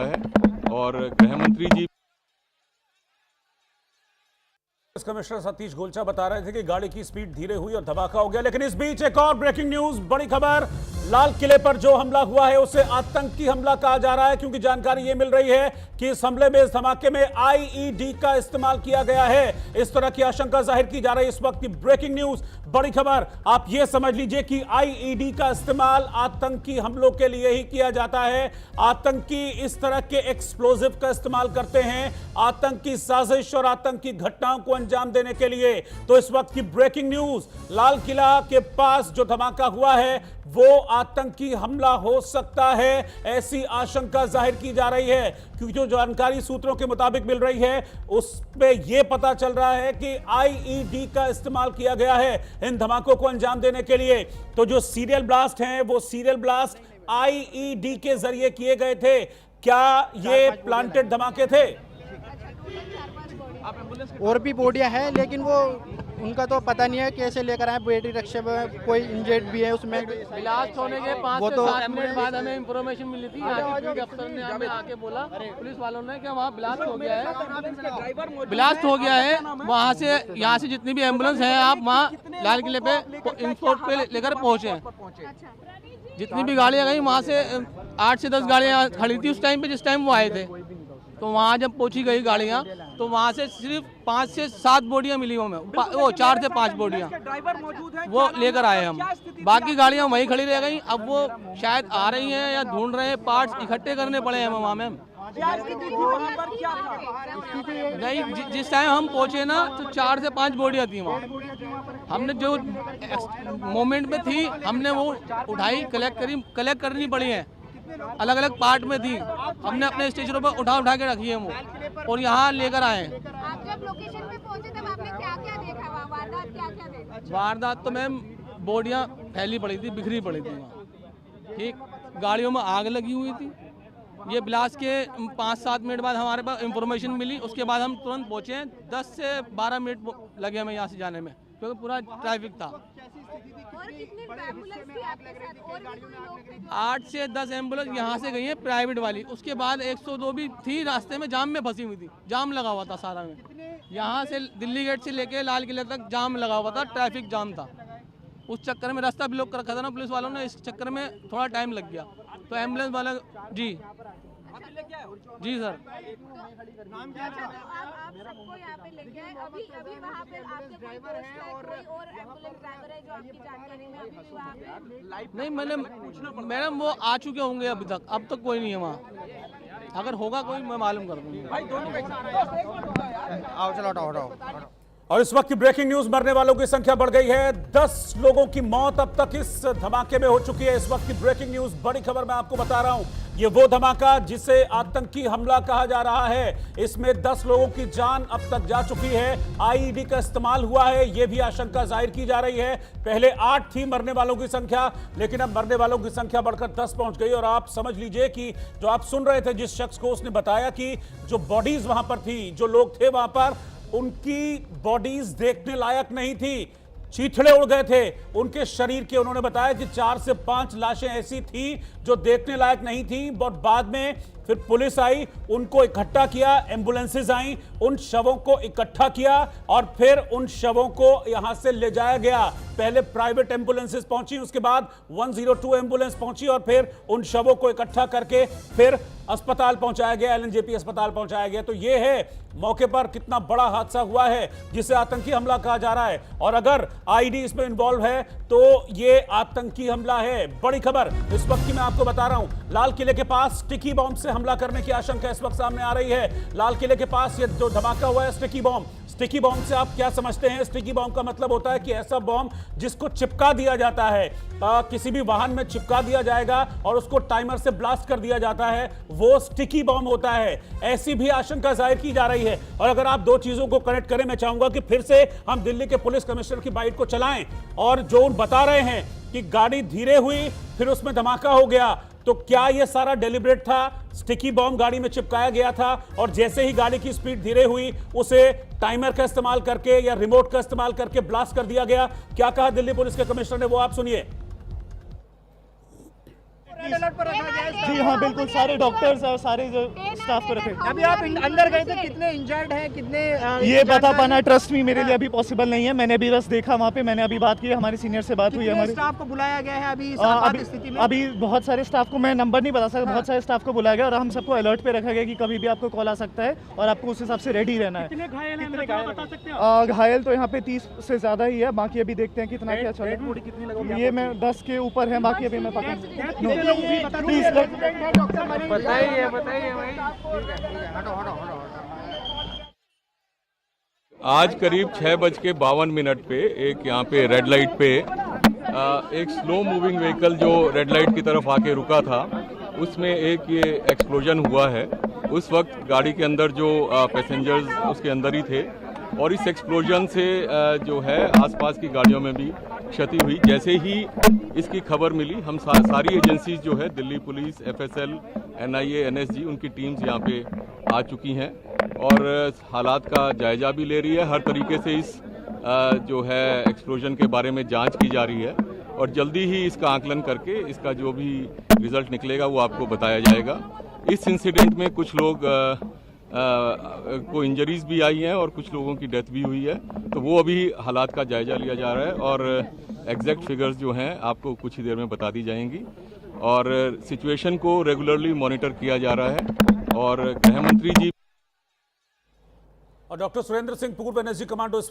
है और गृह मंत्री जी कमिश्नर सतीश गोलचा बता रहे थे कि गाड़ी की स्पीड धीरे हुई और धमाका हो गया। लेकिन इस बीच एक और ब्रेकिंग न्यूज, बड़ी खबर, लाल किले पर जो हमला हुआ है उसे आतंकी हमला कहा जा रहा है, क्योंकि जानकारी यह मिल रही है कि इस हमले में, इस धमाके में आईईडी का इस्तेमाल किया गया है। इस तरह की आशंका जाहिर की जा रही है। इस वक्त की ब्रेकिंग न्यूज, बड़ी खबर, आप यह समझ लीजिए कि आईईडी का इस्तेमाल आतंकी हमलों के लिए ही किया जाता है। आतंकी इस तरह के एक्सप्लोजिव का इस्तेमाल करते हैं आतंकी साजिश और आतंकी घटनाओं को अंजाम देने के लिए। तो इस वक्त की ब्रेकिंग न्यूज, लाल किला के पास जो धमाका हुआ है वो आतंकी हमला हो सकता है, ऐसी आशंका जाहिर की जा रही है। क्योंकि जो जानकारी सूत्रों के मुताबिक मिल रही है उसमें यह पता चल रहा है कि आईईडी का इस्तेमाल किया गया है इन धमाकों को अंजाम देने के लिए। तो जो सीरियल ब्लास्ट हैं वो सीरियल ब्लास्ट आईईडी के जरिए किए गए थे। क्या ये प्लांटेड धमाके थे? और भी बॉडियां हैं, लेकिन वो उनका तो पता नहीं है कैसे लेकर आए। बेटी रक्षा में कोई इंजर्ड भी है उसमें। ब्लास्ट होने के 5 से 7 मिनट बाद हमें इंफॉर्मेशन मिली थी। अफसर ने हमें आके बोला, पुलिस वालों ने, कि वहाँ ब्लास्ट हो गया है, ब्लास्ट हो गया है। वहाँ से, यहाँ से जितनी भी एम्बुलेंस है आप वहाँ लाल किले पे इंस्पोर्ट पे लेकर पहुँचे हैं। जितनी भी गाड़ियाँ गई वहाँ से 8 से 10 गाड़ियाँ खड़ी थी उस टाइम पे, जिस टाइम वो आए थे। तो वहाँ जब पहुँची गई गाड़ियाँ तो वहाँ से सिर्फ 5 से 7 बोडियाँ मिली हमें, वो 4 से 5 बोडियाँ वो लेकर आए हम। बाकी गाड़ियाँ वहीं खड़ी रह गई। अब वो शायद आ रही हैं या ढूंढ रहे हैं, पार्ट्स इकट्ठे करने पड़े हैं वहाँ में। नहीं, जिस टाइम हम पहुँचे ना तो 4 से 5 बोडियाँ थी वहाँ। हमने जो मोमेंट में थी हमने वो उठाई, कलेक्ट करनी पड़ी है, अलग अलग पार्ट में थी। हमने अपने स्टेशनों पर उठा के रखी है वो और यहाँ लेकर आए। आप जब लोकेशन पे पहुंचे तब आपने क्या देखा? वारदात क्या देखा? वारदात तो मैम बोडियाँ फैली पड़ी थी, बिखरी पड़ी थी वहाँ। ठीक, गाड़ियों में आग लगी हुई थी। ये ब्लास्ट के 5-7 मिनट बाद हमारे पास इंफॉर्मेशन मिली, उसके बाद हम तुरंत पहुँचे हैं। 10 से 12 मिनट लगे हमें यहाँ से जाने में, क्योंकि पूरा ट्रैफिक था। और कितनी एम्बुलेंस थी आपके साथ? और भी कोई लोग थे? 8 से 10 एम्बुलेंस यहाँ से गई है प्राइवेट वाली। उसके बाद 102 भी थी, रास्ते में जाम में फंसी हुई थी, जाम लगा हुआ था सारा में। यहाँ से दिल्ली गेट से लेके लाल किले तक जाम लगा हुआ था, ट्रैफिक जाम था। उस चक्कर में रास्ता ब्लॉक कर रखा था ना पुलिस वालों ने, इस चक्कर में थोड़ा टाइम लग गया। तो एम्बुलेंस वाला जी सर। नाम क्या था? आप सबको यहाँ पे लेके आए। अभी वहाँ पे आपके कोई दोस्त है, कोई और एम्बुलेंस ड्राइवर है जो आपकी जानकारी में अभी भी वहाँ पे? नहीं, मैडम वो आ चुके होंगे अभी तक, अब तक कोई नहीं है वहाँ। अगर होगा कोई मैं मालूम कर दूँगा। आओ चलो, हटाओ। और इस वक्त की ब्रेकिंग न्यूज, मरने वालों की संख्या बढ़ गई है। 10 लोगों की मौत अब तक इस धमाके में हो चुकी है। इस वक्त की ब्रेकिंग न्यूज, बड़ी खबर मैं आपको बता रहा हूं, ये वो धमाका जिसे आतंकी हमला कहा जा रहा है। इसमें 10 लोगों की जान अब तक जा चुकी है। आईईडी का इस्तेमाल हुआ है, यह भी आशंका जाहिर की जा रही है। पहले 8 थी मरने वालों की संख्या, लेकिन अब मरने वालों की संख्या बढ़कर 10 पहुंच गई। और आप समझ लीजिए कि जो आप सुन रहे थे, जिस शख्स को उसने बताया कि जो बॉडीज वहां पर थी, जो लोग थे वहां पर, उनकी बॉडीज देखने लायक नहीं थी, चीथड़े उड़ गए थे उनके शरीर के। उन्होंने बताया कि 4 से 5 लाशें ऐसी थी जो देखने लायक नहीं थी। और बाद में फिर पुलिस आई, उनको इकट्ठा किया, एम्बुलेंसेज आई, उन शवों को इकट्ठा किया और फिर उन शवों को यहां से ले जाया गया। पहले प्राइवेट एम्बुलेंसेज पहुंची, उसके बाद 102 एम्बुलेंस पहुंची और फिर उन शवों को इकट्ठा करके फिर अस्पताल पहुंचाया गया, एलएनजेपी अस्पताल पहुंचाया गया। तो यह है मौके पर कितना बड़ा हादसा हुआ है जिसे आतंकी हमला कहा जा रहा है। और अगर आईडी इसमें इन्वॉल्व है तो यह आतंकी हमला है। बड़ी खबर इस वक्त की मैं आपको बता रहा हूं, लाल किले के पास स्टिकी बॉम्ब से हमला करने की आशंका इस वक्त सामने आ रही है। लाल किले के पास ये जो धमाका हुआ है स्टिकी बॉम्ब, स्टिकी बॉम्ब से आप क्या समझते हैं? स्टिकी बॉम्ब का मतलब होता है कि ऐसा बॉम्ब जिसको चिपका दिया जाता है, किसी भी वाहन में चिपका दिया जाएगा और उसको टाइमर से ब्लास्ट कर दिया जाता है, वो स्टिकी बॉम्ब होता है। ऐसी भी आशंका जाहिर की जा रही है। और अगर आप दो चीजों को कनेक्ट करें, मैं चाहूंगा कि फिर से हम दिल्ली के पुलिस कमिश्नर की बाइट को चलाएं और जो बता रहे हैं कि गाड़ी धीरे हुई फिर उसमें धमाका हो गया, तो क्या यह सारा डेलिब्रेट था? स्टिकी बॉम्ब गाड़ी में चिपकाया गया था और जैसे ही गाड़ी की स्पीड धीरे हुई उसे टाइमर का इस्तेमाल करके या रिमोट का इस्तेमाल करके ब्लास्ट कर दिया गया। क्या कहा दिल्ली पुलिस के कमिश्नर ने, वो आप सुनिए। जी हाँ बिल्कुल, सारे डॉक्टर्स और सारे जो स्टाफ को रखे। अभी आप अंदर गए थे, कितने इंजर्ड हैं, कितने ये बता पाना ट्रस्ट मी मेरे लिए अभी पॉसिबल नहीं है। मैंने अभी बस देखा वहाँ पे, मैंने अभी बात की, हमारे सीनियर से बात हुई है। हमारे स्टाफ को बुलाया गया है अभी इस अभी आपात स्थिति में? अभी बहुत सारे स्टाफ को मैं नंबर नहीं बता सकता, बहुत सारे स्टाफ को बुलाया गया और हम सबको अलर्ट पे रखा गया कि कभी भी आपको कॉल आ सकता है और आपको उस हिसाब से रेडी रहना है। कितने घायल हैं बता सकते हैं? घायल तो यहाँ पे 30 से ज़्यादा ही है, बाकी अभी देखते हैं कितना क्या चल रहा है। ये मैं 10 के ऊपर है, बाकी अभी मैं पता आज करीब 6:52 पे एक यहाँ पे रेड लाइट पे एक स्लो मूविंग व्हीकल जो रेड लाइट की तरफ आके रुका था, उसमें एक ये एक्सप्लोजन हुआ है। उस वक्त गाड़ी के अंदर जो पैसेंजर्स उसके अंदर ही थे और इस एक्सप्लोजन से जो है आसपास की गाड़ियों में भी क्षति हुई। जैसे ही इसकी खबर मिली, हम सारी एजेंसीज जो है, Delhi police, FSL, NIA, NSG, उनकी टीम्स यहाँ पे आ चुकी हैं और हालात का जायजा भी ले रही है। हर तरीके से इस जो है एक्सप्लोजन के बारे में जांच की जा रही है और जल्दी ही इसका आकलन करके इसका जो भी रिजल्ट निकलेगा वो आपको बताया जाएगा। इस इंसिडेंट में कुछ लोग को इंजरीज भी आई हैं और कुछ लोगों की डेथ भी हुई है, तो वो अभी हालात का जायजा लिया जा रहा है और एग्जैक्ट फिगर्स जो हैं आपको कुछ ही देर में बता दी जाएंगी और सिचुएशन को रेगुलरली मॉनिटर किया जा रहा है। और गृह मंत्री जी और डॉक्टर सुरेंद्र सिंह, पूर्व NSG कमांडो, इस वक्त